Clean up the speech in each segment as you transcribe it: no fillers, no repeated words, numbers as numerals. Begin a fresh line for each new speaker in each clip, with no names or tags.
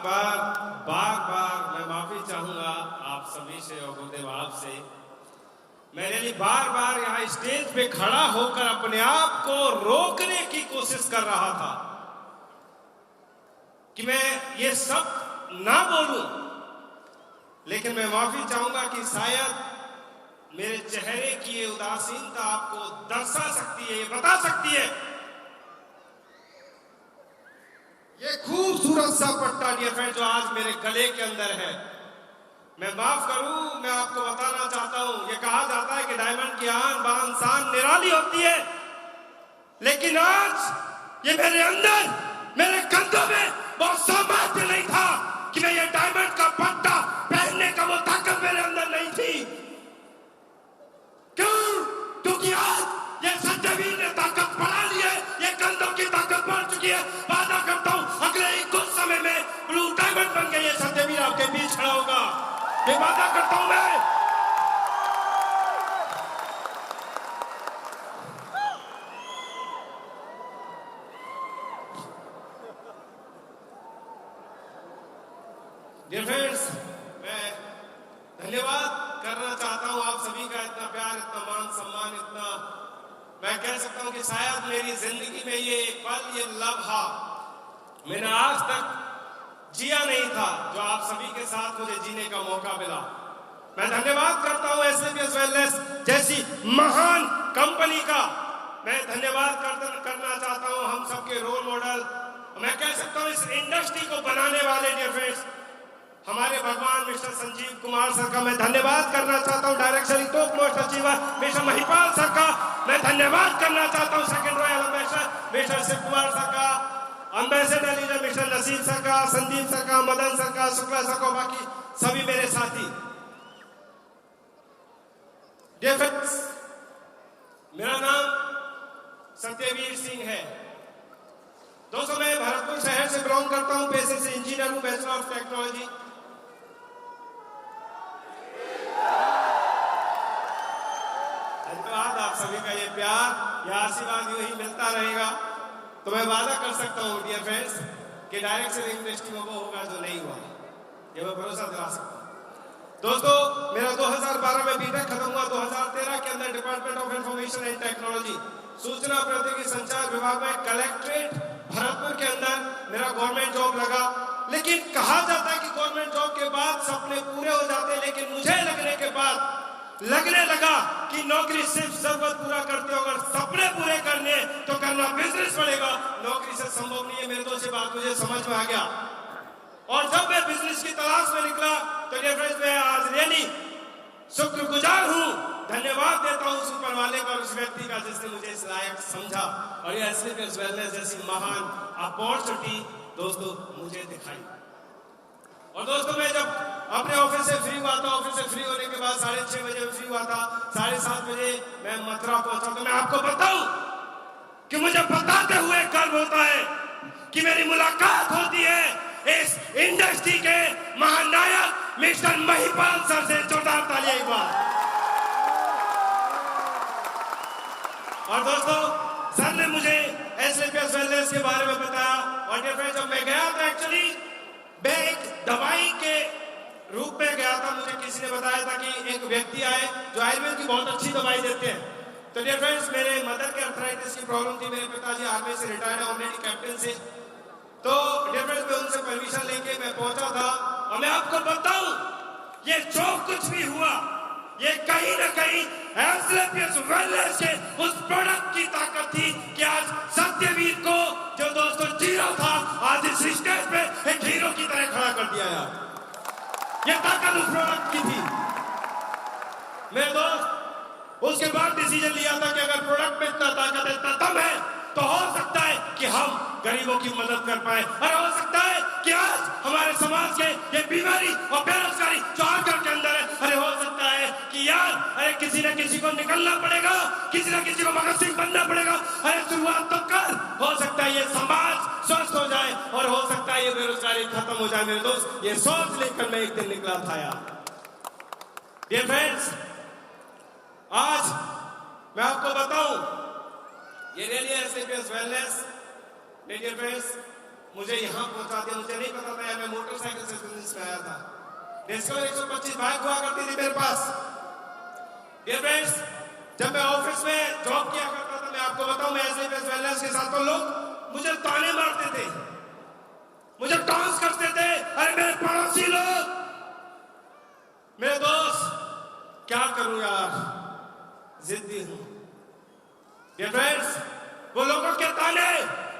बार मैं माफी चाहूंगा आप सभी से और गुरुदेव आपसे। मैंने बार बार यहाँ स्टेज पे खड़ा होकर अपने आप को रोकने की कोशिश कर रहा था कि मैं ये सब ना बोलूं, लेकिन मैं माफी चाहूंगा कि शायद मेरे चेहरे की ये उदासीनता आपको दर्शा सकती है, ये बता सकती है। ये खूबसूरत सा पट्टा डियर फ्रेंड जो आज मेरे गले के अंदर है, मैं माफ करूं, मैं आपको बताना चाहता हूं। ये कहा जाता है कि डायमंड की आन बान शान निराली होती है, लेकिन आज ये मेरे अंदर, मेरे कंधों में बहुत सामर्थ्य नहीं था कि मैं ये डायमंड का पट्टा पहनने का वो ताकत मेरे अंदर नहीं थी। क्यों? क्योंकि आज ये सत्यवीर ने ताकत बढ़ा ली है, ये कंधों की ताकत बढ़ चुकी है। वादा करता हूं अगले ही कुछ समय में ब्लू डायमंड बन के ये सत्यवीर आपके बीच खड़ा होगा, ये वादा करता हूं मैं। डियर फ्रेंड्स, मैं धन्यवाद करना चाहता हूं आप सभी का, इतना प्यार, इतना मान सम्मान, इतना मैं कह सकता हूं कि शायद मेरी जिंदगी में ये पल, ये लम्हा मैंने आज तक जिया नहीं था जो आप सभी के साथ मुझे जीने का मौका मिला। मैं धन्यवाद करता हूं एसएलपीएस वेलनेस जैसी महान कंपनी का। मैं धन्यवाद करना चाहता हूं हम सबके रोल मॉडल, मैं कह सकता हूं इस इंडस्ट्री को बनाने वाले डियर फ्रेंड्स हमारे भगवान मिस्टर संजीव कुमार सर का मैं धन्यवाद करना चाहता हूं। Director top most achiever mister Mahipal sir का मैं धन्यवाद करना चाहता हूं। Second royal ambassador mister Shiv Kumar sir का, ambassador leader mister Naseem sir का, संदीप सर का, मदन सर का, शुक्ला सर का, बाकी सभी मेरे साथी। डियर फ्रेंड्स, मेरा नाम सत्यवीर सिंह है। दोस्तों, मैं भरतपुर शहर से बिलोंग करता हूं, पेशे से इंजीनियर हूं, बैचलर ऑफ टेक्नोलॉजी। धन्यवाद आप सभी का, ये प्यार, ये आशीर्वाद यूं ही मिलता रहेगा। तो मैं वादा कर सकता हूं डियर फ्रेंड्स कि डायरेक्ट सेलिंग इंडस्ट्री में वो होगा जो नहीं हुआ, ये मैं भरोसा दिला सकता हूं। दोस्तों, मेरा 2012 में बीटेक खत्म हुआ। 2013 के अंदर department of information and technology, सूचना प्रौद्योगिकी संचार विभाग में कलेक्ट्रेट भरतपुर के अंदर मेरा गवर्नमेंट जॉब लगा। लेकिन कहा जाता है कि गवर्नमेंट जॉब के बाद सपने पूरे हो जाते हैं, लेकिन मुझे लगने लगा कि नौकरी सिर्फ जरूरत पूरा करते हो, अगर सपने पूरे करने तो करना बिजनेस पड़ेगा, नौकरी से संभव नहीं है। मेरे दोस्त से बात मुझे समझ में आ गया, और जब मैं बिजनेस की तलाश में निकला तो डियर फ्रेंड्स मैं आज रियली शुक्रगुजार हूं, धन्यवाद देता हूं उस ऊपर वाले का और उस व्यक्ति का जिसने मुझे इस लायक समझा और ये एसएलपीएस वेलनेस जैसी महान अपॉर्चुनिटी दोस्तों मुझे दिखाई। और दोस्तों, मैं जब अपने ऑफिस से फ्री हुआ था, ऑफिस से फ्री होने के बाद 6:30 बजे फ्री हुआ था, 7:30 बजे मैं मथुरा पहुंचा। तो मैं आपको बताऊं कि मुझे बताते हुए गर्व होता है कि मेरी मुलाकात होती है इस इंडस्ट्री के महानायक मिस्टर महिपाल सर से। जोरदार तालियां एक बार। और दोस्तों, सर ने मुझे एसएलपीएस वेलनेस के बारे में बताया, और डियर फ्रेंड्स जब मैं गया था, एक्चुअली मैं एक दवाई के रूप में गया था। मुझे किसी ने बताया था कि एक व्यक्ति आए जो आयुर्वेद की बहुत अच्छी दवाई देते हैं। तो डियर फ्रेंड्स, मेरे मदर के अर्थराइटिस की प्रॉब्लम थी, मेरे पिताजी आर्मी से रिटायर्ड है, ऑलरेडी कैप्टन से। तो डियर फ्रेंड्स, मैं उनसे परमिशन लेके मैं पहुंचा था, और मैं आपको बताऊं ये जो कुछ भी हुआ ये कहीं ना कहीं एसएलपीएस वेलनेस के उस प्रोडक्ट की ताकत थी कि आज सत्यवीर को जो दोस्तों जीरो था, आज इस स्टेज पे एक हीरो की तरह खड़ा कर दिया यार। ये ताकत उस प्रोडक्ट की थी। मेरे दोस्त, उसके बाद डिसीजन लिया था कि अगर प्रोडक्ट में इतना ताकत है, इतना दम है, तो हो सकता है कि हम गरीबों की मदद कर पाए, और हो सकता है कि आज हमारे समाज के ये बीमारी और बेरोजगारी जो आकर के अंदर है, अरे हो सकता है कि यार अरे किसी न किसी को निकलना पड़ेगा, किसी न किसी को भगत सिंह बनना पड़ेगा, अरे शुरुआत तो कर, हो सकता है ये समाज स्वस्थ हो जाए, और हो सकता है ये बेरोजगारी खत्म हो जाए। मेरे दोस्त, ये सोच लेकर मैं एक दिन निकला था यार। डियर फ्रेंड्स, आज मैं आपको बताऊं ये रियली एसएलपीएस वेलनेस डियर फ्रेंड्स मुझे यहाँ पहुंचा दिया। मुझे नहीं पता था, मैं मोटर डिस्कवर 125 बाइक हुआ करती थी मेरे पास। डियर फ्रेंड्स, जब मैं ऑफिस में जॉब किया करता था, मैं आपको बताऊं, मैं एसएलपीएस वेलनेस के साथ, तो लोग मुझे ताने मारते थे, मुझे डांस करते थे। अरे मेरे पड़ोसी लोग, मेरे दोस्त, क्या करूं यार, जिद्दी हूं। डियर फ्रेंड्स, वो लोगों के ताने,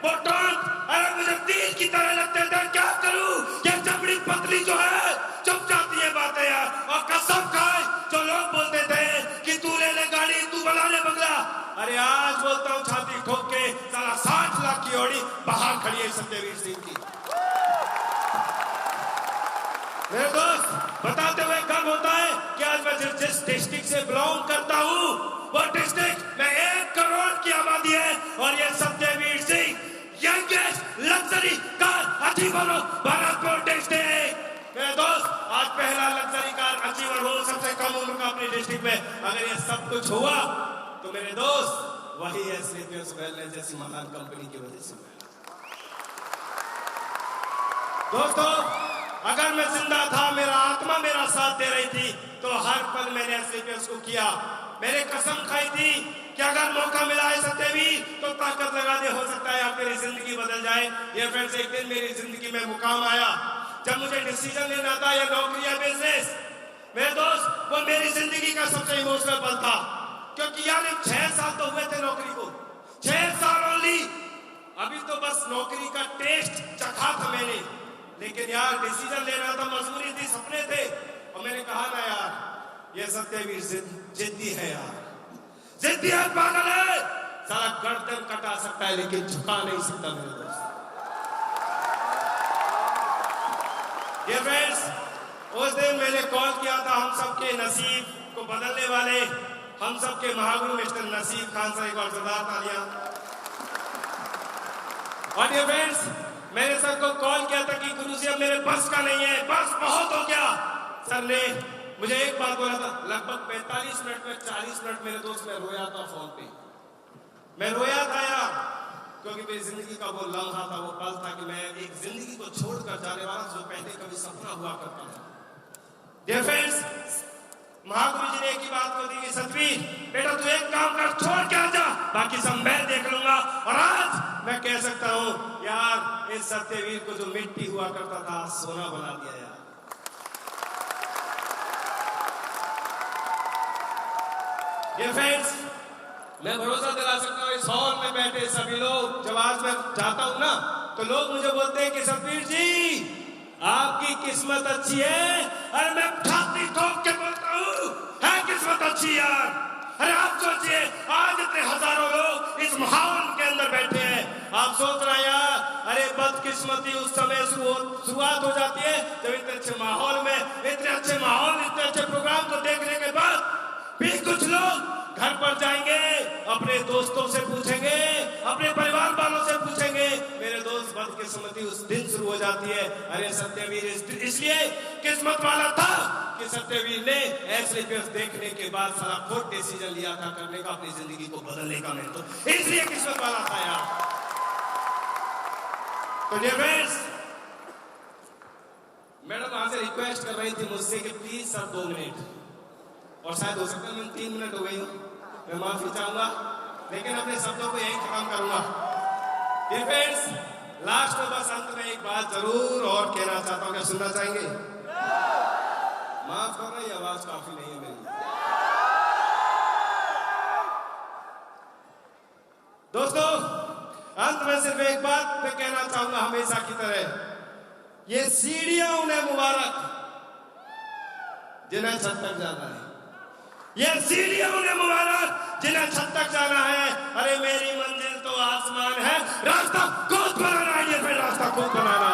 वो डांट, अरे मुझे तीर की तरह लगते थे। क्या करूं, ये चमड़ी पतली जो है चुप जाती है बातें यार। और कसम खाए जो लोग बोलते थे कि तू ले ले गाड़ी, तू बना ले बंगला, अरे आज बोलता हूं छाती ठोक के, साला 60 लाख की ऑडी बाहर खड़ी है सत्यवीर सिंह की। मेरे दोस्त, बताते हुए गर्व होता है कि आज मैं जिस डिस्ट्रिक्ट से बिलोंग करता हूं, वो डिस्ट्रिक्ट में 1 करोड़ की आबादी है, और ये Satyavir Singh youngest luxury car achiever Bharatpur district. मेरे दोस्त, आज पहला लग्जरी कार अचीवर हो सबसे कम उम्र का अपने डिस्ट्रिक्ट में। अगर ये सब कुछ हुआ तो मेरे दोस्त वही एसएलपीएस वेलनेस जैसी महान कंपनी की वजह से। दोस्तों, अगर मैं जिंदा था, मेरा आत्मा मेरा साथ दे रही थी, तो हर पल मैंने एसएलपीएस को किया। मैंने कसम खाई थी कि अगर मौका मिला है सत्यवीर तो ताकत लगा दे, हो सकता है आप मेरी जिंदगी बदल जाए। ये फ्रेंड्स, एक दिन मेरी जिंदगी में मुकाम आया जब मुझे डिसीजन लेना था, या नौकरी या बिजनेस। मेरे दोस्त, वो मेरी जिंदगी का सबसे इमोशनल पल था, क्योंकि यार 6 साल तो हुए थे नौकरी को, 6 साल ओनली। अभी तो बस नौकरी का टेस्ट चखा था मैंने, लेकिन यार डिसीजन लेना था, मजबूरी थी, सपने थे। और मैंने कहा ना यार, ये सत्यवीर जिद्दी है यार, जिद्दी है, पागल है, साला गर्दन कटा सकता है लेकिन झुका नहीं सकता। मेरे दोस्त, ये फ्रेंड्स, उस दिन मैंने कॉल किया था हम सबके नसीब को बदलने वाले, हम सबके महागुरु मिस्टर नसीब खान साहब को जोरदार तालियां। और ये फ्रेंड्स, मैंने सर को कॉल किया था कि गुरुजी अब मेरे बस का नहीं है, बस बहुत हो गया। सर ने मुझे एक बात बोला था, लगभग 45 मिनट में 40 मिनट मेरे दोस्त मैं रोया था फोन पे। मैं रोया था यार, क्योंकि मेरी जिंदगी का वो लम्हा था, वो पल था कि मैं एक जिंदगी को छोड़कर जाने वाला जो पहले कभी सपना हुआ करता था। डियर फ्रेंड्स, महागुरु जी ने एक ही बात को दी कि सतवीर बेटा तू एक काम कर, छोड़ के आ जा, बाकी सब मैं देख लूंगा। और आज मैं कह सकता हूं यार, इस सत्यवीर को जो मिट्टी हुआ करता था सोना बना दिया यार। ये फ्रेंड्स, मैं भरोसा दिला सकता हूं इस हॉल में बैठे सभी लोग, जब आज मैं जाता हूं ना तो लोग मुझे बोलते हैं कि सतवीर जी आपकी किस्मत अच्छी है। अरे मैं छाती ठोक के बोलता हूं, है किस्मत अच्छी यार। अरे आप सोचिए, आज इतने हजारों लोग इस माहौल के अंदर बैठे हैं, आप सोच रहे हैं यार, अरे बदकिस्मती उस समय शुरुआत हो जाती है जब इतने अच्छे माहौल में, इतने अच्छे माहौल, इतने अच्छे प्रोग्राम को देखने के बाद भी कुछ लोग घर पर जाएंगे, अपने दोस्तों से पूछेंगे, अपने परिवार वालों से पूछेंगे। मेरे दोस्त, बदकिस्मती उस दिन शुरू हो जाती है। अरे सत्यवीर इसलिए किस्मत वाला था कि सत्यवीर ने एसएलपीएस देखने के बाद सारा खुद डिसीजन लिया था करने का, अपनी जिंदगी को बदलने का। मैं तो इसलिए किस्मत वाला था यार। तो डियर फ्रेंड्स, मैडम वहां से रिक्वेस्ट कर रही थी मुझसे कि प्लीज सर 2 मिनट, और शायद हो सकता है मैं 3 मिनट हो गई हूं, मैं माफी चाहूंगा, लेकिन अपने शब्दों को यही खत्म करूंगा। डियर फ्रेंड्स, लास्ट में बस अंत में एक बात जरूर और कहना चाहता हूं, क्या सुनना चाहेंगे? माफ कर रही, आवाज काफी नहीं है मेरी। दोस्तों, अंत में सिर्फ एक बात मैं कहना चाहूंगा, हमेशा की तरह, ये सीढ़ियां उन्हें मुबारक जिन्हें छत तक जाना है, ये सीढ़ियां उन्हें मुबारक जिन्हें छत तक जाना है। अरे मेरी मंजिल तो आसमान है, रास्ता खुद बनाना है, ये फिर रास्ता खुद बनाना